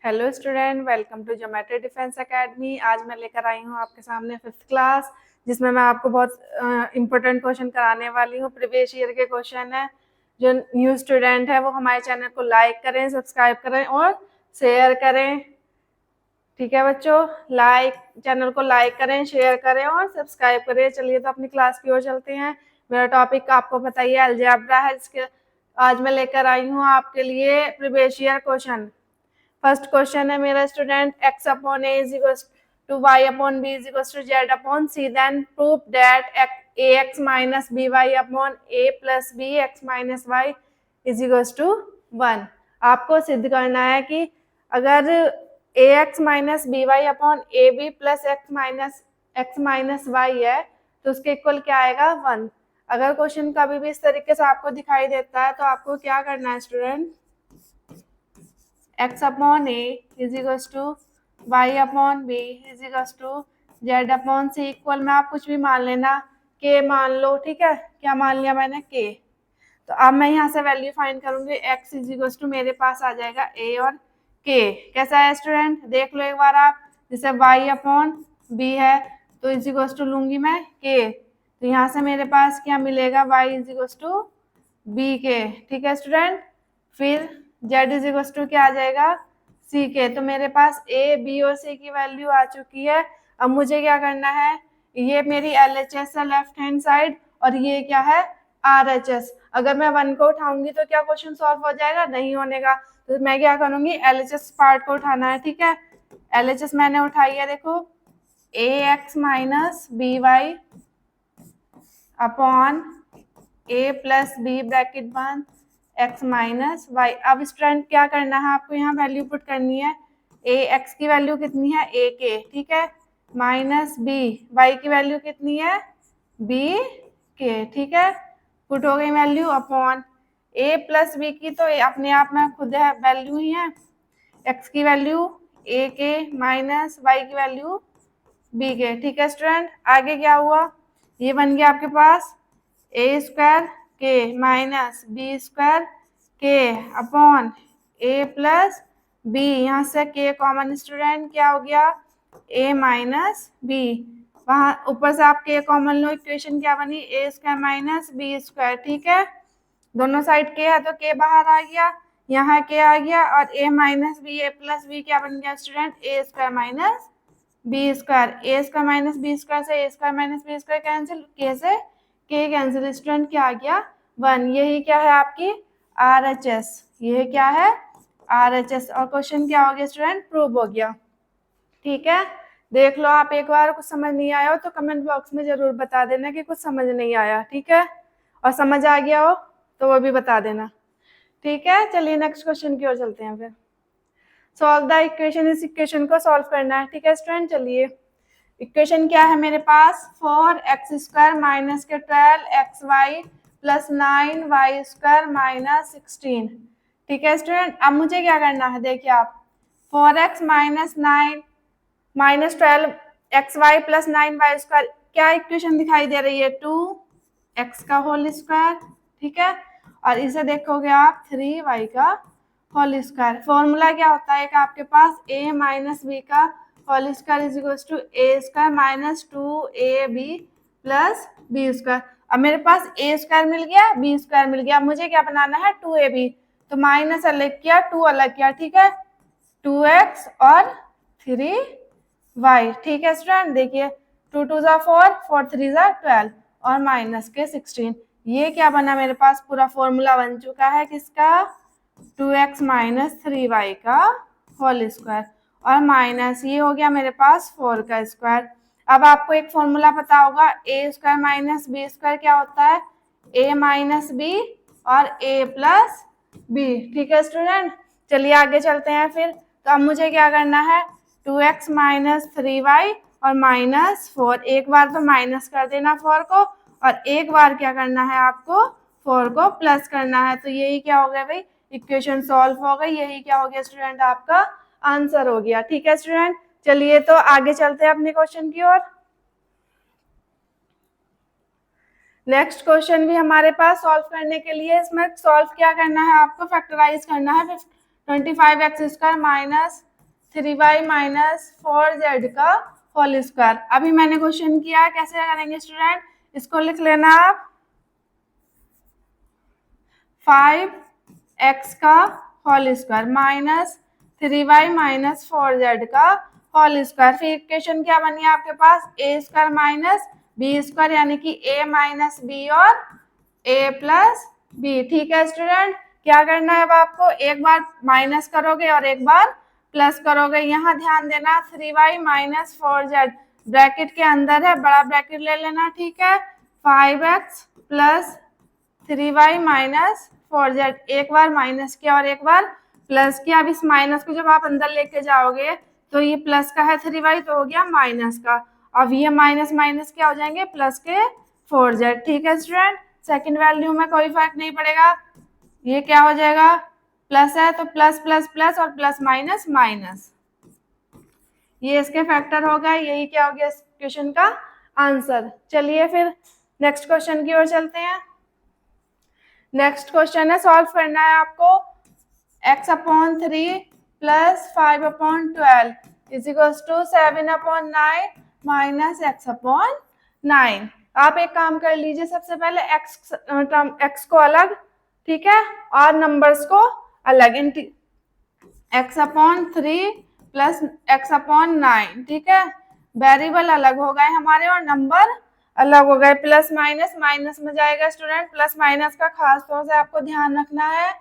Hello student, welcome to geometry defence academy. आज मैं लेकर आई हूँ आपके सामने 5th क्लास, जिसमें मैं आपको बहुत इम्पोर्टेंट क्वेश्चन कराने वाली हूँ। प्रीवियस ईयर के क्वेश्चन है। जो न्यू स्टूडेंट है वो हमारे चैनल को लाइक करें, सब्सक्राइब करें और शेयर करें। ठीक है बच्चों, चैनल को लाइक करें, शेयर करें और सब्सक्राइब करें। चलिए तो अपनी क्लास की ओर चलते हैं। मेरा टॉपिक आपको बताइए अलजेब्रा है, जिसके आज मैं लेकर आई हूँ आपके लिए previous year question. First question है मेरा student, x upon A is equal to y upon b is equal to z upon c, then prove that ax minus by upon a plus b x minus y is equal to 1। आपको सिद्ध करना है कि अगर ax minus by upon ab plus x minus y है तो उसके equal क्या आएगा 1। अगर क्वेश्चन कभी भी इस तरीके से आपको दिखाई देता है तो आपको क्या करना है student, x upon A is equal to Y upon B is equal to Z upon C equal में आप कुछ भी मान लेना, k मान लो। ठीक है, क्या मान लिया मैंने, k। तो अब मैं यहाँ से वैल्यू फाइंड करूंगी, x इज इक्वल टू मेरे पास आ जाएगा a और k। कैसा है स्टूडेंट, देख लो एक बार आप। जैसे y अपॉन b है तो इज इक्वल टू लूंगी मैं k, तो यहाँ से मेरे पास क्या मिलेगा, y is equal to b k। ठीक है स्टूडेंट, फिर z इज इक्वल टू क्या आ जाएगा, c के। तो मेरे पास a, b और c की वैल्यू आ चुकी है। अब मुझे क्या करना है, ये मेरी LHS है लेफ्ट हैंड साइड और ये क्या है RHS। अगर मैं 1 को उठाऊंगी तो क्या क्वेश्चन सॉल्व हो जाएगा, नहीं होने का। तो मैं क्या करूंगी, LHS पार्ट को उठाना है। ठीक है, LHS मैंने उठाई है, देखो ax minus by upon a plus b bracket बंद x माइनस वाई। अब स्टूडेंट क्या करना है, आपको यहाँ वैल्यू पुट करनी है। a x की वैल्यू कितनी है, a के, ठीक है, माइनस b y की वैल्यू कितनी है, b के। ठीक है, पुट हो गई value upon a plus b की तो अपने आप में खुद है वैल्यू ही है। x की वैल्यू a के माइनस y की वैल्यू b के। ठीक है स्टूडेंट, आगे क्या हुआ, ये बन गया आपके पास a स्क्वायर के माइनस b स्क्वायर के अपॉन a प्लस b। यहाँ से k कॉमन स्टूडेंट क्या हो गया, a माइनस b। वहां ऊपर से आप k कॉमन लो, इक्वेशन क्या बनी, a square minus b square. ठीक है, दोनों साइड k है तो k बाहर आ गया, यहाँ k आ गया और a माइनस b, a प्लस b क्या बन गया student, a square minus b square. a square minus b square से a square minus b square cancel, k से k कैंसिल, स्टूडेंट क्या आ गया 1। यही क्या है आपकी RHS, ये क्या है RHS। और क्वेश्चन क्या हो गया स्टूडेंट, प्रूव हो गया। ठीक है, देख लो आप एक बार, कुछ समझ नहीं आया हो तो कमेंट बॉक्स में जरूर बता देना कि कुछ समझ नहीं आया। ठीक है, और समझ आ गया हो तो वो भी बता देना। ठीक है, चलिए नेक्स्ट क्वेश्चन की ओर चलते हैं। फिर सॉल्व द इक्वेशन, इस इक्वेशन को सॉल्व करना है। ठीक है स्टूडेंट, चलिए इक्वेशन क्या है मेरे पास, 4x स्क्वायर माइनस के 12xy plus 9y square minus 16। ठीक है स्टूडेंट, अब मुझे क्या करना है, देखिए आप 4x minus 9 minus 12xy plus 9y square, क्या इक्वेशन दिखाई दे रही है, 2x का होल स्क्वायर। ठीक है, और इसे देखोगे आप 3y का होल स्क्वायर। फॉर्मूला क्या होता है, आपके पास a माइनस b का whole square is equal to a square minus 2ab plus b square. अब मेरे पास a स्क्वायर मिल गया, b स्क्वायर मिल गया, मुझे क्या बनाना है 2ab, तो माइनस अलग किया, 2 अलग किया। ठीक है, 2x और 3y। ठीक है स्टूडेंट, देखिए 2 2 जा 4, 4 3 जा 12 और माइनस के 16। ये क्या बना मेरे पास, पूरा फॉर्मूला बन चुका है किसका, 2x माइनस 3y का होल स्क्वायर और माइनस ये हो गया मेरे पास 4 का स्क्वायर। अब आपको एक फॉर्मूला पता होगा, a square minus b square क्या होता है, a माइनस b और a प्लस b। ठीक है स्टूडेंट, चलिए आगे चलते हैं। फिर तो अब मुझे क्या करना है, 2x माइनस 3y और माइनस 4, एक बार तो माइनस कर देना 4 को और एक बार क्या करना है आपको 4 को प्लस करना है। तो यही क्या हो गया भाई, इक्वेशन सॉल्व हो गई। यही क्या हो गया स्टूडेंट, आपका आंसर हो गया। ठीक है स्टूडेंट, चलिए तो आगे चलते हैं अपने क्वेश्चन की ओर। नेक्स्ट क्वेश्चन भी हमारे पास सॉल्व करने के लिए, इसमें सॉल्व क्या करना है आपको, फैक्टराइज करना है। 25x square minus 3y minus 4z का होल स्क्वायर। अभी मैंने क्वेश्चन किया, कैसे करेंगे स्टूडेंट, इसको लिख लेना आप 5x का whole square minus 3y minus 4z का होल स्क्वायर। फिर इक्वेशन क्या बनी आपके पास, ए स्क्वायर माइनस बी स्क्वायर, यानी कि a माइनस बी और a प्लस बी। ठीक है स्टूडेंट, क्या करना है अब आपको, एक बार माइनस करोगे और एक बार प्लस करोगे। यहाँ ध्यान देना 3y माइनस 4z ब्रैकेट के अंदर है, बड़ा ब्रैकेट ले लेना। ठीक है, 5x plus 3y minus 4z, एक बार माइनस किया और एक बार प्लस किया। अब इस माइनस को जब आप अंदर लेके जाओगे तो ये प्लस का है 3y तो हो गया माइनस का, अब ये माइनस माइनस क्या हो जाएंगे, प्लस के 4z। ठीक है स्टूडेंट, सेकंड वैल्यू में कोई फर्क नहीं पड़ेगा, ये क्या हो जाएगा, प्लस है तो प्लस प्लस प्लस और प्लस माइनस माइनस, ये इसके फैक्टर हो गए। यही क्या हो गया इस क्वेश्चन का आंसर। चलिए फिर नेक्स्ट क्वेश्चन की ओर चलते हैं। नेक्स्ट क्वेश्चन है, सॉल्व करना है आपको x/3 plus 5/12 is equals to 7/9 minus x/9। आप एक काम कर लीजिए, सबसे पहले x को अलग, ठीक है, और नंबर्स को अलग, x/3 प्लस x/9, ठीक है, वेरिएबल अलग हो गए हमारे और नंबर अलग हो गए। प्लस माइनस माइनस में जाएगा स्टूडेंट, प्लस माइनस का खास तौर से आपको ध्यान रखना है।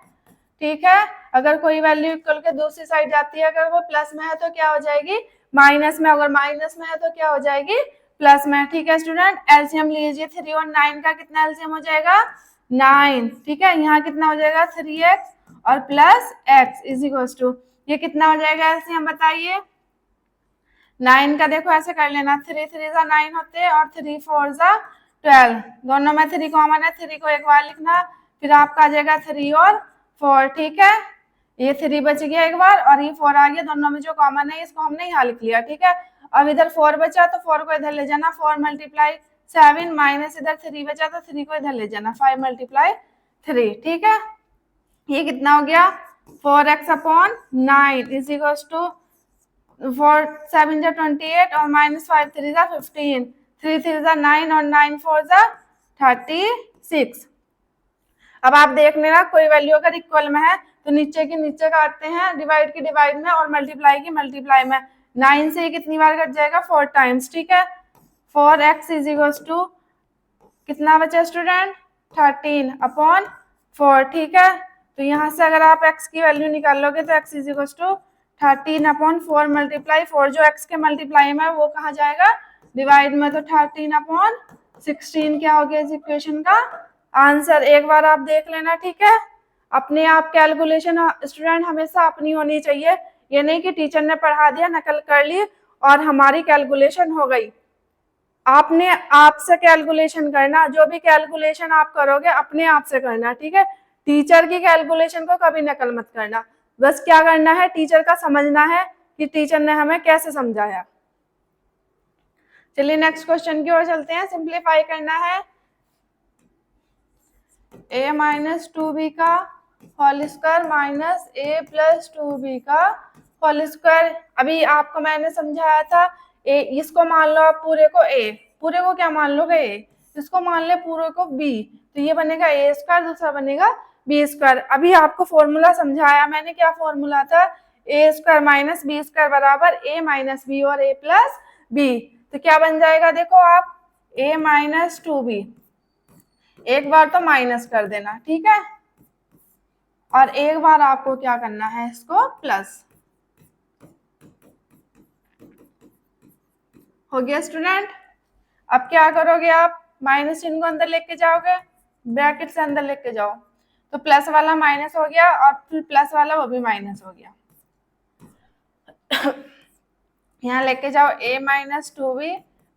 ठीक है, अगर कोई वैल्यू इक्वल के दूसरी साइड जाती है, अगर वो प्लस में है तो क्या हो जाएगी, माइनस में, अगर माइनस में है तो क्या हो जाएगी, प्लस में। ठीक है स्टूडेंट, एलसीएम लीजिए 3 और 9 का, कितना एलसीएम हो जाएगा 9। ठीक है, यहाँ कितना हो जाएगा 3x और plus x is equal to, ये कितना हो जाएगा एलसीएम बताइए। 9 का देखो ऐसे कर लेना, 3 3 जा 9 होते हैं और 3 4 जा 12, दोनों में 3 कॉमन है, 3 को एक बार लिखना, फिर आपका आ जाएगा 3 और 4। ठीक है, ये 3 बच गया एक बार और ये 4 आ गया, दोनों में जो कॉमन है इसको हमने यहाँ लिख लिया। ठीक है, अब इधर 4 बचा तो 4 को इधर ले जाना, 4 मल्टीप्लाई 7 माइनस इधर 3 बचा तो 3 को इधर ले जाना, 5 मल्टीप्लाई 3। ठीक है, ये कितना हो गया 4x/9 इज इक्वल टू 4 7 जा 28 और माइनस 5 3 जा 15, 3 3 जा 9 और 9 4 जा 36। अब आप देख लेना, कोई वैल्यू अगर इक्वल में है तो नीचे की नीचे काटते हैं, डिवाइड की डिवाइड में और मल्टीप्लाई की मल्टीप्लाई में। 9 से कितनी बार कट जाएगा 4 टाइम्स। ठीक है, 4x इज इक्वल टू कितना बचा स्टूडेंट 13/4। ठीक है, तो यहाँ से अगर आप x की वैल्यू निकालोगे तो x is equal to 13/4 multiply 4, जो x के मल्टीप्लाई में वो कहाँ जाएगा डिवाइड में, तो 13/16 क्या हो गया इस इक्वेशन का आंसर। एक बार आप देख लेना। ठीक है, अपने आप कैलकुलेशन स्टूडेंट हमेशा अपनी होनी चाहिए, ये नहीं कि टीचर ने पढ़ा दिया नकल कर ली और हमारी कैलकुलेशन हो गई। आपने आपसे कैलकुलेशन करना, जो भी कैलकुलेशन आप करोगे अपने आप से करना। ठीक है, टीचर की कैलकुलेशन को कभी नकल मत करना, बस क्या करना है टीचर का समझना है कि टीचर ने हमें कैसे समझाया। चलिए नेक्स्ट क्वेश्चन की ओर चलते हैं, सिंप्लीफाई करना है a माइनस 2b का whole square minus a plus 2b का होल स्क्वायर। अभी आपको मैंने समझाया था a, इसको मान लो आप पूरे को a, पूरे को क्या मान लोगे a, इसको मान ले पूरे को b, तो ये बनेगा a स्क्वायर, दूसरा बनेगा b स्क्वायर। अभी आपको फॉर्मूला समझाया मैंने, क्या फॉर्मूला था, a square minus b square बराबर a माइनस b और a प्लस b। तो क्या बन जाएगा देखो आप, a माइनस 2b, एक बार तो माइनस कर देना, ठीक है, और एक बार आपको क्या करना है इसको प्लस। हो गया स्टूडेंट। अब क्या करोगे आप, माइनस चिन्ह को अंदर लेके जाओगे, ब्रैकेट से अंदर लेके जाओ, तो प्लस वाला माइनस हो गया और फिर प्लस वाला वो भी माइनस हो गया। यहाँ लेके जाओ a minus 2b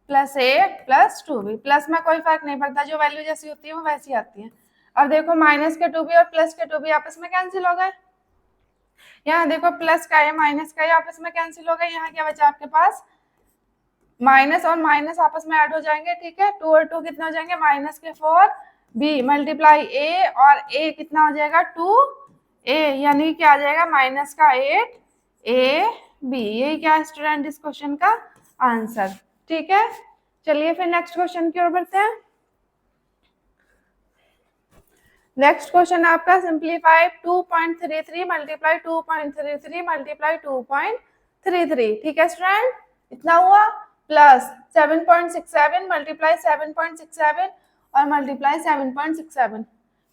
plus a plus 2b, plus में कोई फर्क नहीं पड़ता, जो वैल्यू जैसी होती है वो वैसी आती है। अब देखो माइनस के 2b और प्लस के 2b आपस में कैंसिल हो गए, यहाँ देखो प्लस का a माइनस का a आपस में कैंसिल हो गए, यहाँ क्या बचा आपके पास, माइनस और माइनस आपस में ऐड हो जाएंगे। ठीक है, 2 और 2 कितने हो जाएंगे, माइनस के 4b मल्टीप्लाई a और a कितना हो जाएगा 2a, यानी क्या आ जाएगा माइनस का 8 ए बी, यही क्या स्टूडेंट इस क्वेश्चन का आंसर। ठीक है, चलिए फिर नेक्स्ट क्वेश्चन की ओर बढ़ते हैं। नेक्स्ट क्वेश्चन आपका सिंप्लीफाई 2.33 मल्टीप्लाई 2.33 मल्टीप्लाई 2.33। ठीक है स्टूडेंट, इतना हुआ, प्लस 7.67 मल्टीप्लाई 7.67 और मल्टीप्लाई 7.67।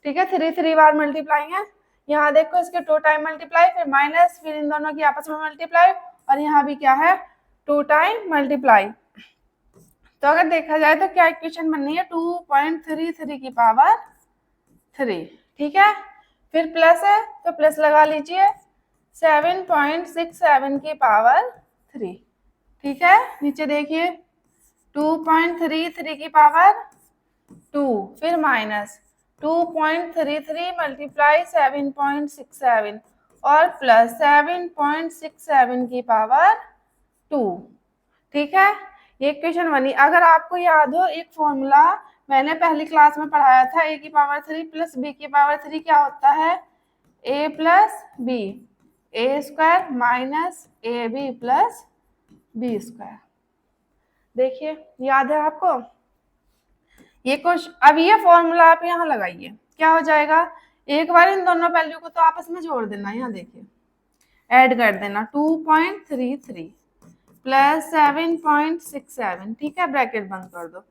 ठीक है, 3 बार मल्टीप्लाई है। यहाँ देखो इसके 2 टाइम मल्टीप्लाई, फिर माइनस, फिर इन दोनों की आपस में मल्टीप्लाई, और यहाँ भी क्या है 2 टाइम मल्टीप्लाई। तो अगर देखा जाए तो क्या इक्वेशन बननी है 2.33 की पावर 3। ठीक है, फिर प्लस है तो प्लस लगा लीजिए 7.67 की पावर 3। ठीक है, नीचे देखिए 2.33 की पावर 2, फिर माइनस 2.33 मल्टीप्लाई 7.67 और प्लस 7.67 की पावर 2। ठीक है, ये इक्वेशन बनी। अगर आपको याद हो एक फॉर्मूला मैंने पहली क्लास में पढ़ाया था, a की पावर 3 प्लस b की पावर 3 क्या होता है, a plus B, A square minus A B plus B square. देखिए याद है आपको ये क्वेश्चन। अब ये फॉर्मूला आप यहाँ लगाइए, क्या हो जाएगा, एक बार इन दोनों वैल्यू को तो आपस में जोड़ देना, यहाँ देखिए ऐड कर देना 2.33 प्लस 7.67। ठीक है, ब्रैकेट बंद कर दो।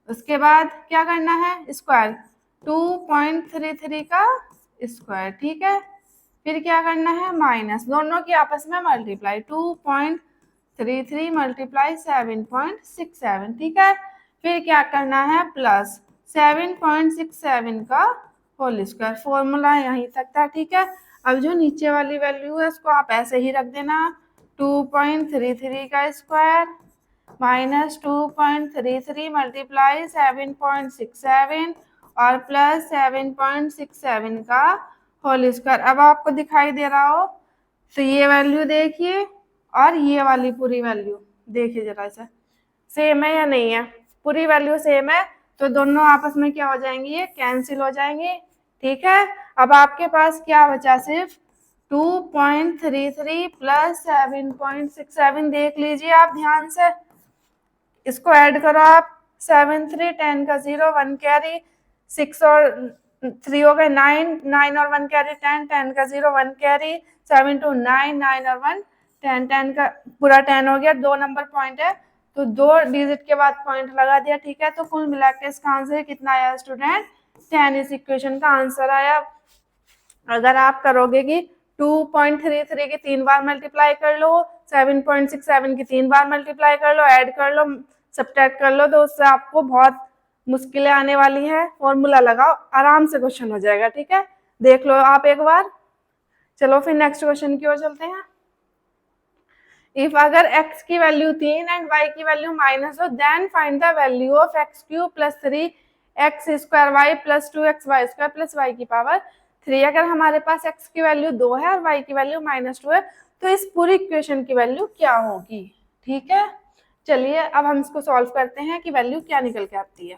उसके बाद क्या करना है, स्क्वायर 2.33 का स्क्वायर। ठीक है, फिर क्या करना है, माइनस, दोनों की आपस में मल्टीप्लाई 2.33 मल्टीप्लाई 7.67। ठीक है, फिर क्या करना है, प्लस 7.67 का होल स्क्वायर। फॉर्मूला यहीं तक था। ठीक है, अब जो नीचे वाली वैल्यू है उसको आप ऐसे ही रख देना, 2.33 का स्क्वायर माइनस 2.33 मल्टीप्लाई 7.67 और प्लस 7.67 का होल स्क्वायर। अब आपको दिखाई दे रहा हो तो ये वैल्यू देखिए और ये वाली पूरी वैल्यू देखिए जरा सा, सेम है या नहीं है, पूरी वैल्यू सेम है तो दोनों आपस में क्या हो जाएंगी, ये कैंसिल हो जाएंगे। ठीक है, अब आपके पास क्या बचा, सिर्फ 2.33 प्लस 7.67। देख लीजिए आप ध्यान से, इसको ऐड करो आप, 7 3 10 का 0 1 कैरी, 6 और 3 हो गए 9, 9 और 1 कैरी 10, 10 का 0 1 कैरी, 7 2 9, 9 और 1 10, 10 का पूरा 10 हो गया। 2 नंबर पॉइंट है तो 2 डिजिट के बाद पॉइंट लगा दिया। ठीक है, तो कुल मिला के इसका आंसर कितना आया स्टूडेंट, 10। इस इक्वेशन का आंसर आया। अगर आप करोगे कि 2.33 की 3 बार मल्टीप्लाई कर लो, 7.67 की 3 बार मल्टीप्लाई कर लो, ऐड कर लो, सब्ट्रैक्ट कर लो, तो उससे आपको बहुत मुश्किलें आने वाली हैं। फॉर्मूला लगाओ, आराम से क्वेश्चन हो जाएगा। ठीक है, देख लो आप एक बार। चलो फिर नेक्स्ट क्वेश्चन की ओर चलते हैं। इफ अगर x की वैल्यू 3 एंड y की वैल्यू माइनस हो, then find the value of x cube plus 3x square y plus 2x y square plus y की पावर 3। अगर हमारे पास x की वैल्यू 2 है और y की वैल्यू -2 है तो इस पूरी इक्वेशन की वैल्यू क्या होगी। ठीक है, चलिए अब हम इसको सॉल्व करते हैं कि वैल्यू क्या निकल के आती है।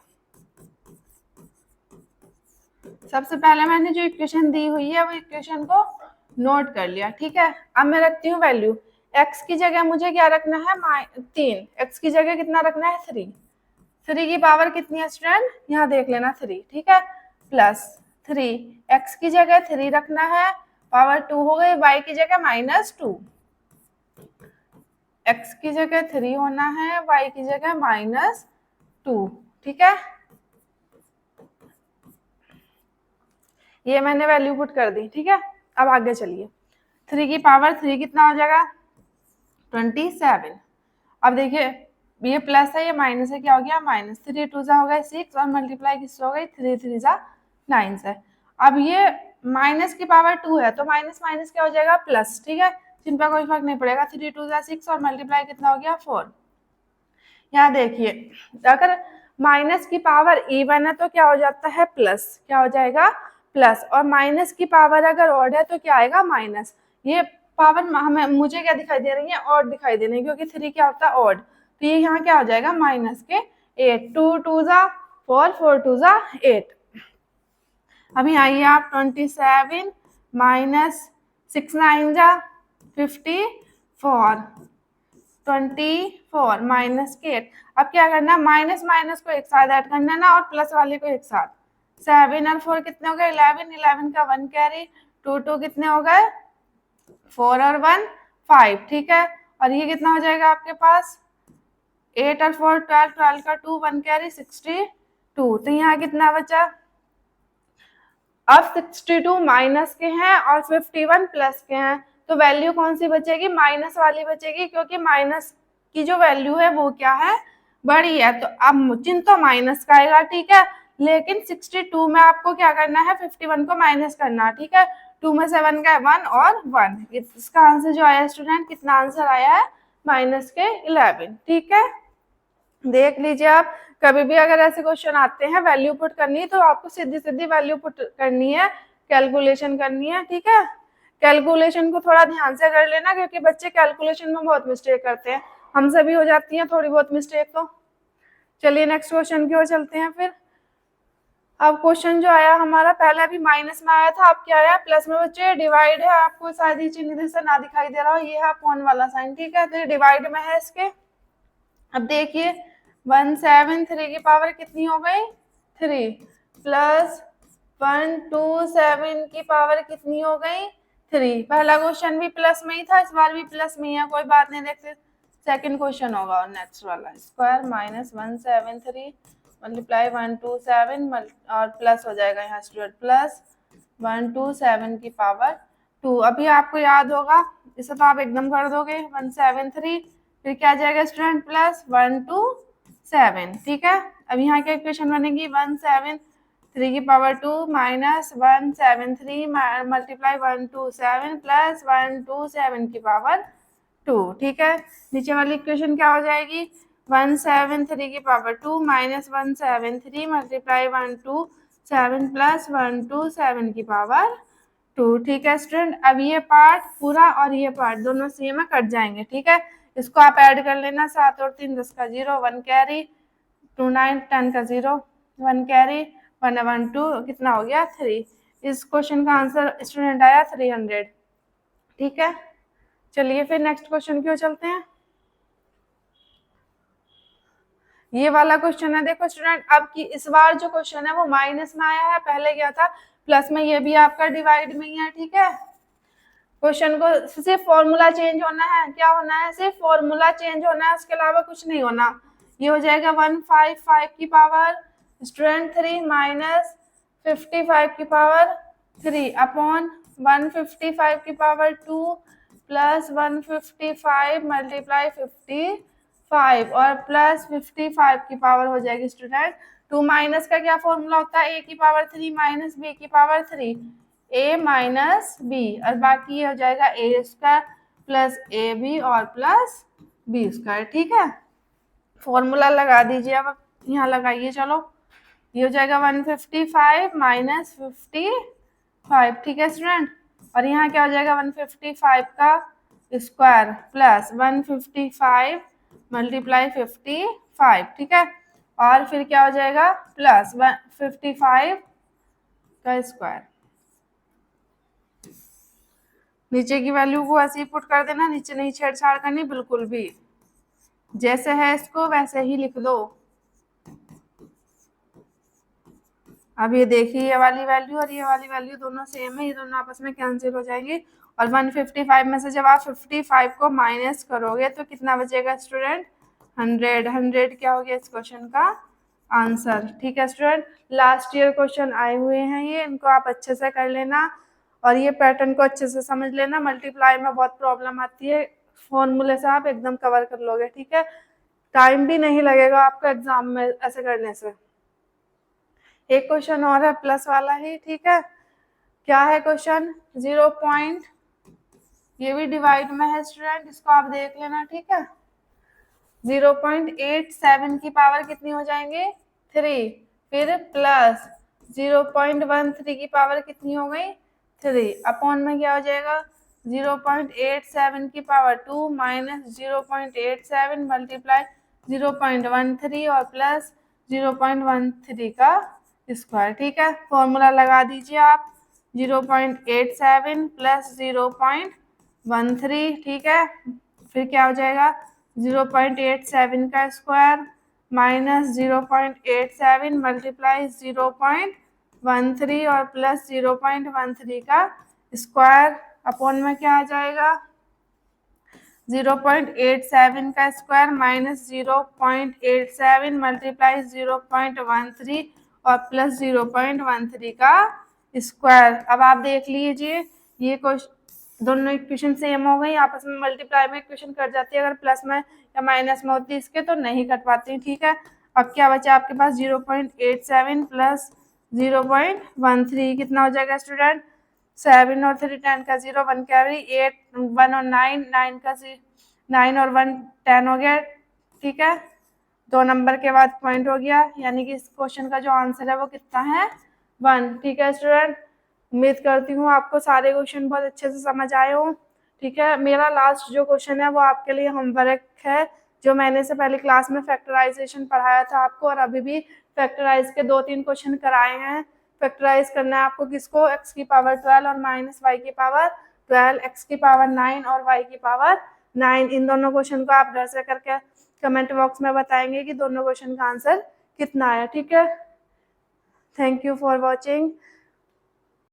सबसे पहले मैंने जो इक्वेशन दी हुई है वो इक्वेशन को नोट कर लिया। ठीक है, अब मैं रखती हूँ वैल्यू, x की जगह मुझे क्या रखना है, 3, x की जगह कितना रखना है, 3। 3 की पावर कितनी है स्टूडेंट, यहाँ देख लेना 3। ठीक है, प्लस 3, x की जगह 3 रखना है, पावर 2 हो गई, y की जगह -2, x की जगह 3 होना है, y की जगह -2। ठीक है, ये मैंने वैल्यू पुट कर दी। ठीक है, अब आगे चलिए, 3 की पावर 3 कितना हो जाएगा, 27। अब देखिए ये प्लस है ये माइनस है, क्या हो गया माइनस, 3 2 हो गए 6 और मल्टीप्लाई किससे हो गई, 3 3 9 से। अब ये माइनस की पावर 2 है तो माइनस माइनस क्या हो जाएगा प्लस। ठीक है, जिन पर कोई फर्क नहीं पड़ेगा, 3 2 6 और मल्टीप्लाई कितना हो गया 4। यहाँ देखिए अगर माइनस की पावर इवन है तो क्या हो जाता है प्लस, क्या हो जाएगा प्लस, और माइनस की पावर अगर ऑड है तो क्या आएगा माइनस। ये पावर हमें मुझे क्या दिखाई दे रही है, ऑड दिखाई दे रही है, क्योंकि 3 क्या होता है ऑड, तो ये यहाँ क्या हो जाएगा माइनस के 8, 2 2 4 4 2 8। अभी आइए आप 27 माइनस 6 9 50 4 24 माइनस के 8। अब क्या करना, माइनस माइनस को एक साथ ऐड करना ना और प्लस वाले को एक साथ। 7 और 4 कितने हो गए, 11, 11 का 1 कैरी, 2 2 कितने हो गए, 4 और 1 5, ठीक है। और ये कितना हो जाएगा आपके पास, 8 और 4 12, 12 का 2, 1 कैरी 62। तो यहाँ कितना बचा, अब 62 माइनस के हैं और 51 प्लस के हैं, तो वैल्यू कौन सी बचेगी, माइनस वाली बचेगी, क्योंकि माइनस की जो वैल्यू है वो क्या है, बड़ी है। तो अब चिन्ह तो माइनस का आएगा, ठीक है, लेकिन 62 में आपको क्या करना है, 51 को माइनस करना, ठीक है। 2 में से 1 का 1 और 1, इसका आंसर जो आया स्टूडेंट, कितना आंसर आया है, माइनस के 11, ठीक है। देख लीजिए आप, कभी भी अगर ऐसे क्वेश्चन आते हैं वैल्यू पुट करनी है तो आपको सीधी सीधी वैल्यू पुट करनी है, कैलकुलेशन करनी है, ठीक है। कैलकुलेशन को थोड़ा ध्यान से कर लेना, क्योंकि बच्चे कैलकुलेशन में बहुत मिस्टेक करते हैं, हमसे भी हो जाती है थोड़ी बहुत मिस्टेक। तो चलिए नेक्स्ट क्वेश्चन की ओर चलते हैं फिर। अब क्वेश्चन जो आया हमारा, पहले अभी माइनस में आया था, अब क्या आया, प्लस में। बच्चे डिवाइड है, आपको शायद ये चिन्ह इधर से ना दिखाई दे रहा हो, ये है अपॉन वाला साइन, ठीक है, तो ये डिवाइड में है इसके। अब देखिए 173 की पावर कितनी हो गई, 3, प्लस 127 की पावर कितनी हो गई, 3। पहला क्वेश्चन भी प्लस में ही था, इस बार भी प्लस में ही है, कोई बात नहीं, देखते सेकंड क्वेश्चन होगा और नेक्स्ट वाला, स्क्वायर माइनस 173 मल्टीप्लाई 127 और प्लस हो जाएगा यहाँ स्टूडेंट, प्लस 127 की पावर 2। अभी आपको याद होगा, इसे तो आप एकदम कर दोगे, 173 फिर क्या जाएगा स्टूडेंट, प्लस 127, ठीक है। अब यहाँ क्या इक्वेशन बनेगी, 173 की पावर 2 माइनस 173 मल्टीप्लाई 127 प्लस 127 की पावर 2, ठीक है। नीचे वाली इक्वेशन क्या हो जाएगी, 173 की पावर 2 माइनस 173 मल्टीप्लाई 127 प्लस 127 की पावर 2, ठीक है स्टूडेंट। अब ये पार्ट पूरा और ये पार्ट दोनों सेम में कट जाएंगे, ठीक है। इसको आप ऐड कर लेना, 7 और 3 10 का 0, 1 कैरी, 2 9 10 का 0, 1 कैरी, 1 1 2 कितना हो गया, 3। इस क्वेश्चन का आंसर स्टूडेंट आया 300, ठीक है। चलिए फिर नेक्स्ट क्वेश्चन की ओर चलते हैं। ये वाला क्वेश्चन है, देखो स्टूडेंट, अब की इस बार जो क्वेश्चन है वो माइनस में आया है, पहले क्या था प्लस में, ये भी आपका डिवाइड में ही है, ठीक है। क्वेश्चन को सिर्फ फॉर्मूला चेंज होना है, क्या होना है, सिर्फ फॉर्मूला चेंज होना है, उसके अलावा कुछ नहीं होना। ये हो जाएगा 155 की पावर स्टूडेंट 3 माइनस 55 की पावर 3 अपॉन 155 की पावर 2 प्लस 155 मल्टीप्लाई 55 और प्लस 55 की पावर हो जाएगी स्टूडेंट 2 माइनस का क्या फॉर्मूला होता है, a की पावर 3 माइनस b की पावर 3, a माइनस बी, और बाकी ये हो जाएगा a square plus A B और प्लस बी स्क्वायर, ठीक है। फॉर्मूला लगा दीजिए, अब यहाँ लगाइए, चलो ये हो जाएगा 155 माइनस 55, ठीक है स्टूडेंट। और यहाँ क्या हो जाएगा 155 का स्क्वायर प्लस 155 मल्टीप्लाई 55, ठीक है। और फिर क्या हो जाएगा प्लस 155 का स्क्वायर। नीचे की वैल्यू को ऐसे ही पुट कर देना, नीचे नहीं छेड़छाड़ करनी बिल्कुल भी, जैसे है इसको वैसे ही लिख दो। अब ये देखिए, ये वाली वैल्यू और ये वाली वैल्यू दोनों सेम है, ये दोनों आपस में कैंसिल हो जाएंगे। और 155 में से जब आप 55 को माइनस करोगे तो कितना बचेगा स्टूडेंट, 100। 100 क्या हो गया इस क्वेश्चन का आंसर, ठीक है स्टूडेंट। लास्ट ईयर क्वेश्चन आए हुए हैं ये, इनको आप अच्छे से कर लेना और ये पैटर्न को अच्छे से समझ लेना। मल्टीप्लाई में बहुत प्रॉब्लम आती है, फॉर्मूले से आप एकदम कवर कर लोगे, ठीक है। टाइम भी नहीं लगेगा आपका एग्जाम में ऐसे करने से। एक क्वेश्चन और है प्लस वाला ही, ठीक है। क्या है क्वेश्चन, 0. ये भी डिवाइड में है स्टूडेंट, इसको आप देख लेना, ठीक है। 0.87 की पावर कितनी हो जाएंगे 3, फिर प्लस 0.13 की पावर कितनी हो गई 3, अपॉन में क्या हो जाएगा 0.87 की पावर 2 माइनस 0.87 मल्टीप्लाई 0.13 और प्लस 0.13 का स्क्वायर, ठीक है। फॉर्मूला लगा दीजिए आप, 0.87 प्लस 0.13, ठीक है, फिर क्या हो जाएगा 0.87 का स्क्वायर माइनस 0.87 मल्टीप्लाई 0.13 और प्लस 0.13 का स्क्वायर अपॉन में क्या आ जाएगा 0.87 का स्क्वायर माइनस 0.87 मल्टीप्लाई 0.13 और प्लस 0.13 का स्क्वायर। अब आप देख लीजिए ये क्वेश्चन दोनों इक्वेशन सेम हो गई, आपस में मल्टीप्लाई में इक्वेशन कट जाती है, अगर प्लस में या माइनस में होती इसके तो नहीं कट पाती। ठीक है, अब क्या बचा आपके पास 0.87 प्लस 0.13 कितना हो जाएगा स्टूडेंट 7 और 3 10 का 0 1 कैरी 8 1 और 9 9 का 9 और 1 10 हो गया। ठीक है, 2 नंबर के बाद पॉइंट हो गया, यानी कि इस क्वेश्चन का जो आंसर है वो कितना है 1। ठीक है स्टूडेंट, उम्मीद करती हूँ आपको सारे क्वेश्चन बहुत अच्छे से समझ आए हों। ठीक है, मेरा लास्ट जो क्वेश्चन है वो आपके लिए होमवर्क है, जो मैंने से पहले क्लास में फैक्टराइजेशन पढ़ाया था आपको, और अभी भी फैक्टराइज के 2-3 क्वेश्चन कराए हैं। फैक्टराइज करना है आपको किसको, x की पावर 12 और माइनस y की पावर 12, x की पावर 9 और y की पावर 9। इन दोनों क्वेश्चन को आप घर से करके कमेंट बॉक्स में बताएंगे कि दोनों क्वेश्चन का आंसर कितना आया। ठीक है, थैंक यू फॉर वॉचिंग।